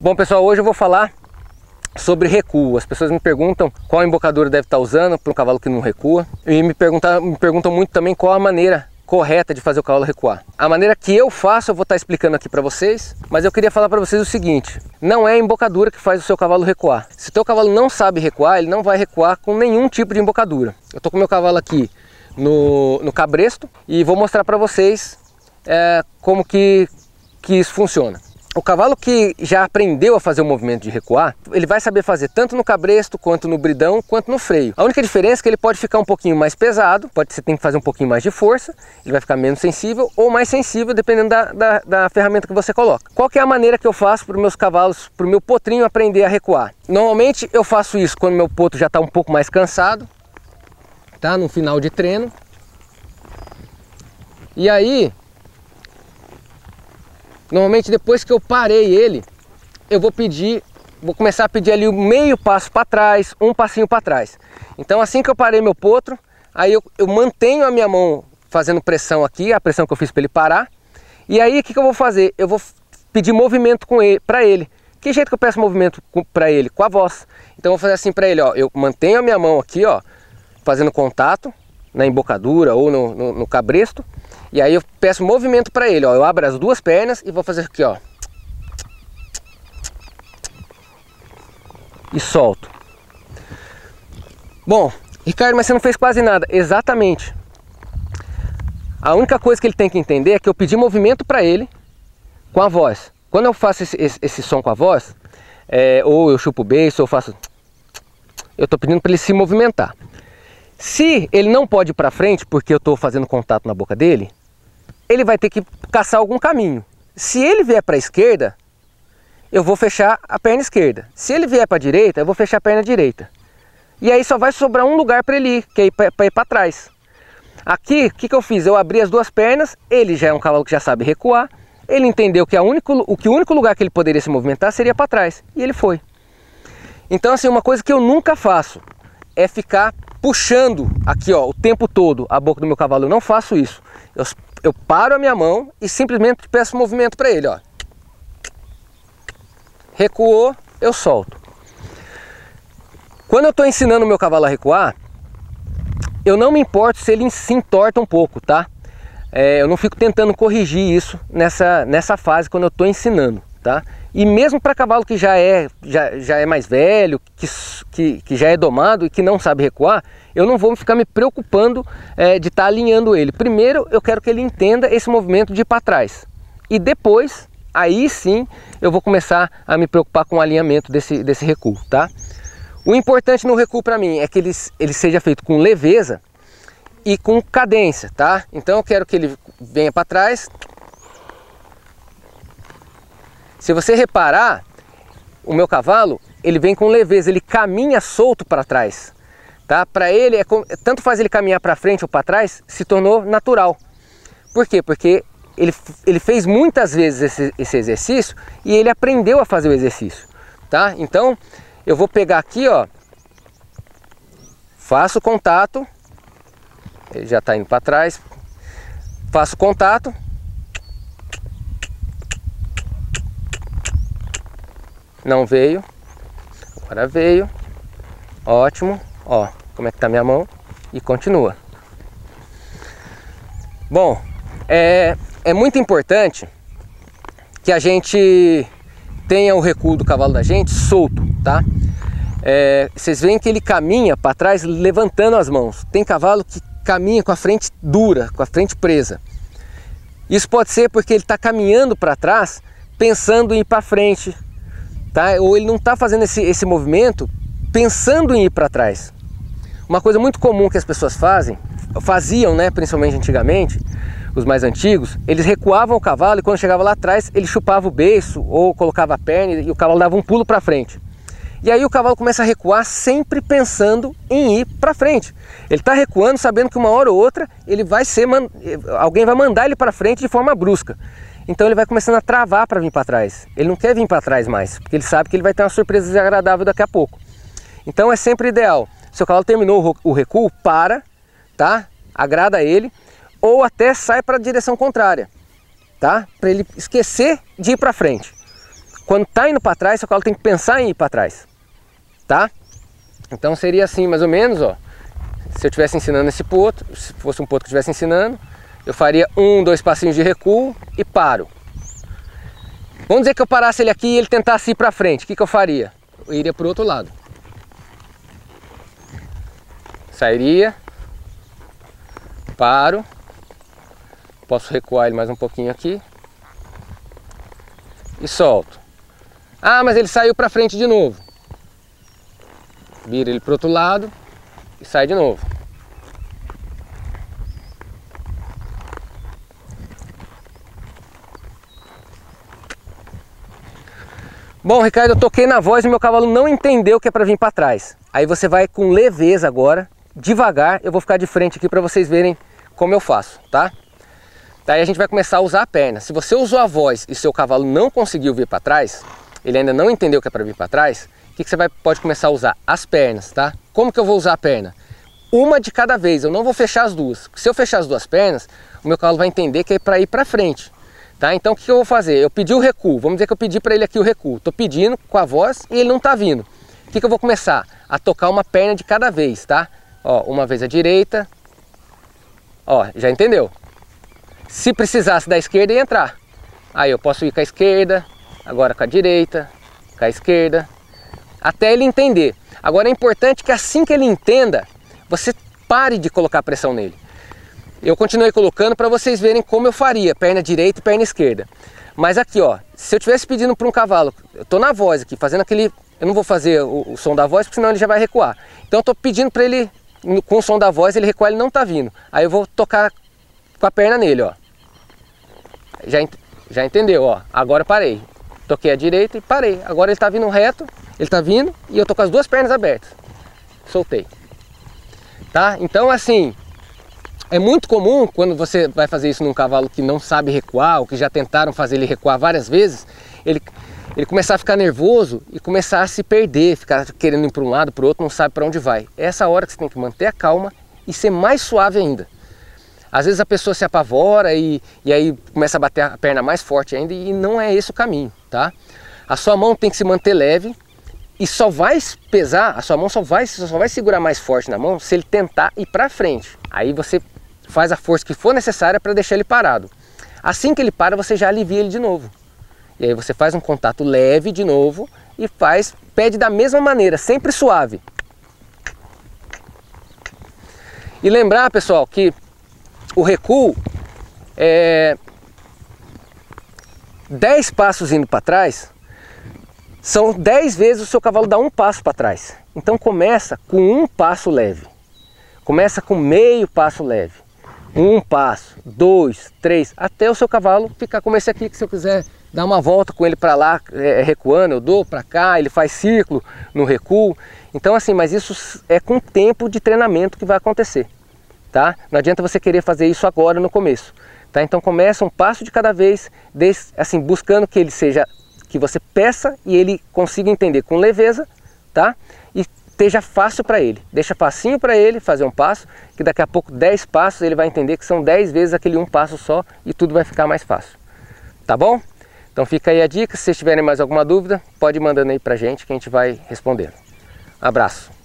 Bom pessoal, hoje eu vou falar sobre recuo. As pessoas me perguntam qual embocadura deve estar usando para um cavalo que não recua. E me perguntam muito também qual a maneira correta de fazer o cavalo recuar. A maneira que eu faço eu vou estar explicando aqui para vocês, mas eu queria falar para vocês o seguinte: não é a embocadura que faz o seu cavalo recuar. Se o teu cavalo não sabe recuar, ele não vai recuar com nenhum tipo de embocadura. Eu estou com o meu cavalo aqui no cabresto e vou mostrar para vocês como que isso funciona. O cavalo que já aprendeu a fazer o movimento de recuar, ele vai saber fazer tanto no cabresto, quanto no bridão, quanto no freio. A única diferença é que ele pode ficar um pouquinho mais pesado, você tem que fazer um pouquinho mais de força, ele vai ficar menos sensível ou mais sensível, dependendo da ferramenta que você coloca. Qual que é a maneira que eu faço para os meus cavalos, para o meu potrinho aprender a recuar? Normalmente eu faço isso quando meu potro já está um pouco mais cansado, tá? No final de treino. E aí, normalmente depois que eu parei ele, eu vou começar a pedir ali o meio passo para trás, um passinho para trás. Então assim que eu parei meu potro, aí eu mantenho a minha mão fazendo pressão aqui, a pressão que eu fiz para ele parar. E aí o que eu vou fazer? Eu vou pedir movimento para ele. Que jeito que eu peço movimento para ele? Com a voz. Então eu vou fazer assim para ele, ó. Eu mantenho a minha mão aqui, ó, fazendo contato na embocadura ou no cabresto. E aí eu peço movimento para ele, ó. Eu abro as duas pernas e vou fazer aqui, ó. E solto. Bom, Ricardo, mas você não fez quase nada. Exatamente. A única coisa que ele tem que entender é que eu pedi movimento para ele com a voz. Quando eu faço esse som com a voz, ou eu chupo o beiço, ou faço... eu estou pedindo para ele se movimentar. Se ele não pode ir para frente, porque eu estou fazendo contato na boca dele, ele vai ter que caçar algum caminho. Se ele vier para a esquerda, eu vou fechar a perna esquerda. Se ele vier para a direita, eu vou fechar a perna direita. E aí só vai sobrar um lugar para ele ir, que é para ir para trás. Aqui, o que eu fiz? Eu abri as duas pernas, ele já é um cavalo que já sabe recuar, ele entendeu que o único lugar que ele poderia se movimentar seria para trás, e ele foi. Então assim, uma coisa que eu nunca faço é ficar puxando aqui, ó, o tempo todo a boca do meu cavalo. Eu não faço isso. Eu paro a minha mão e simplesmente peço movimento para ele, ó. Recuou, eu solto. Quando eu estou ensinando o meu cavalo a recuar, eu não me importo se ele se entorta um pouco, tá? Eu não fico tentando corrigir isso nessa fase quando eu estou ensinando, tá? E mesmo para cavalo que já é mais velho, que já é domado e que não sabe recuar, eu não vou ficar me preocupando de estar alinhando ele. Primeiro eu quero que ele entenda esse movimento de ir para trás. E depois, aí sim, eu vou começar a me preocupar com o alinhamento desse recuo, tá? O importante no recuo para mim é que ele seja feito com leveza e com cadência, tá? Então eu quero que ele venha para trás. Se você reparar, o meu cavalo, ele vem com leveza, ele caminha solto para trás, tá? Para ele, tanto faz ele caminhar para frente ou para trás, se tornou natural. Por quê? Porque ele fez muitas vezes esse exercício e ele aprendeu a fazer o exercício, tá? Então, eu vou pegar aqui, ó, faço contato, ele já está indo para trás, faço contato, não veio, agora veio, ótimo, ó, como é que tá minha mão, e continua. Bom, é muito importante que a gente tenha o recuo do cavalo da gente solto, tá? Vocês veem que ele caminha para trás levantando as mãos. Tem cavalo que caminha com a frente dura, com a frente presa. Isso pode ser porque ele está caminhando para trás pensando em ir para frente, tá? Ou ele não está fazendo esse movimento pensando em ir para trás. Uma coisa muito comum que as pessoas faziam, né, principalmente antigamente, os mais antigos, eles recuavam o cavalo e quando chegava lá atrás ele chupava o beiço ou colocava a perna e o cavalo dava um pulo para frente. E aí o cavalo começa a recuar sempre pensando em ir para frente. Ele está recuando sabendo que uma hora ou outra alguém vai mandar ele para frente de forma brusca. Então ele vai começando a travar para vir para trás. Ele não quer vir para trás mais, porque ele sabe que ele vai ter uma surpresa desagradável daqui a pouco. Então é sempre ideal. Se o cavalo terminou o recuo, para, tá? Agrada ele, ou até sai para a direção contrária, tá? Para ele esquecer de ir para frente. quando tá indo para trás, seu cavalo tem que pensar em ir para trás, tá? Então seria assim, mais ou menos, ó. Se eu estivesse ensinando esse potro, se fosse um potro que estivesse ensinando, eu faria 1, 2 passinhos de recuo e paro. Vamos dizer que eu parasse ele aqui e ele tentasse ir para frente, o que eu faria? Eu iria para o outro lado. Sairia, paro, posso recuar ele mais um pouquinho aqui e solto. Ah, mas ele saiu para frente de novo. Vira ele para o outro lado e sai de novo. Bom, Ricardo, eu toquei na voz e meu cavalo não entendeu que é para vir para trás. Aí você vai com leveza agora, devagar. Eu vou ficar de frente aqui para vocês verem como eu faço, tá? Daí a gente vai começar a usar a perna. Se você usou a voz e seu cavalo não conseguiu vir para trás, ele ainda não entendeu que é para vir para trás, o que você pode começar a usar? As pernas, tá? Como que eu vou usar a perna? Uma de cada vez, eu não vou fechar as duas. Se eu fechar as duas pernas, o meu cavalo vai entender que é para ir para frente. Tá? Então o que eu vou fazer? Eu pedi o recuo, vamos dizer que eu pedi para ele aqui o recuo. Estou pedindo com a voz e ele não está vindo. O que eu vou começar? A tocar uma perna de cada vez, tá? Ó, uma vez à direita. Ó, já entendeu? Se precisasse da esquerda, ia entrar. Aí eu posso ir com a esquerda, agora com a direita, com a esquerda, até ele entender. Agora é importante que assim que ele entenda, você pare de colocar pressão nele. Eu continuei colocando para vocês verem como eu faria, perna direita e perna esquerda. Mas aqui, ó, se eu estivesse pedindo para um cavalo, eu estou na voz aqui, fazendo aquele... Eu não vou fazer o som da voz, porque senão ele já vai recuar. Então eu estou pedindo para ele, com o som da voz, ele recuar, ele não está vindo. Aí eu vou tocar com a perna nele, ó. Já entendeu, ó. Agora eu parei. Toquei a direita e parei. Agora ele está vindo reto, ele está vindo e eu estou com as duas pernas abertas. Soltei. Tá? Então assim... É muito comum quando você vai fazer isso num cavalo que não sabe recuar, ou que já tentaram fazer ele recuar várias vezes, ele começar a ficar nervoso e começar a se perder, ficar querendo ir para um lado, para o outro, não sabe para onde vai. É essa hora que você tem que manter a calma e ser mais suave ainda. Às vezes a pessoa se apavora e aí começa a bater a perna mais forte ainda e não é esse o caminho, tá? A sua mão tem que se manter leve e só vai pesar, a sua mão só vai segurar mais forte na mão se ele tentar ir para frente. Aí você faz a força que for necessária para deixar ele parado. Assim que ele para, você já alivia ele de novo. E aí você faz um contato leve de novo e pede da mesma maneira, sempre suave. E lembrar, pessoal, que o recuo é 10 passos indo para trás, são 10 vezes o seu cavalo dá um passo para trás. Então começa com um passo leve. Começa com meio passo leve. Um passo, 2, 3, até o seu cavalo ficar como esse aqui, que se eu quiser dar uma volta com ele para lá, recuando, eu dou para cá, ele faz círculo no recuo. Então assim, mas isso é com tempo de treinamento que vai acontecer, tá? Não adianta você querer fazer isso agora no começo, tá? Então começa um passo de cada vez, assim, buscando que ele seja, que você peça e ele consiga entender com leveza, tá? E esteja fácil para ele, deixa facinho para ele fazer um passo, que daqui a pouco 10 passos ele vai entender que são 10 vezes aquele um passo só e tudo vai ficar mais fácil, tá bom? Então fica aí a dica, se vocês tiverem mais alguma dúvida, pode ir mandando aí pra gente que a gente vai respondendo. Abraço!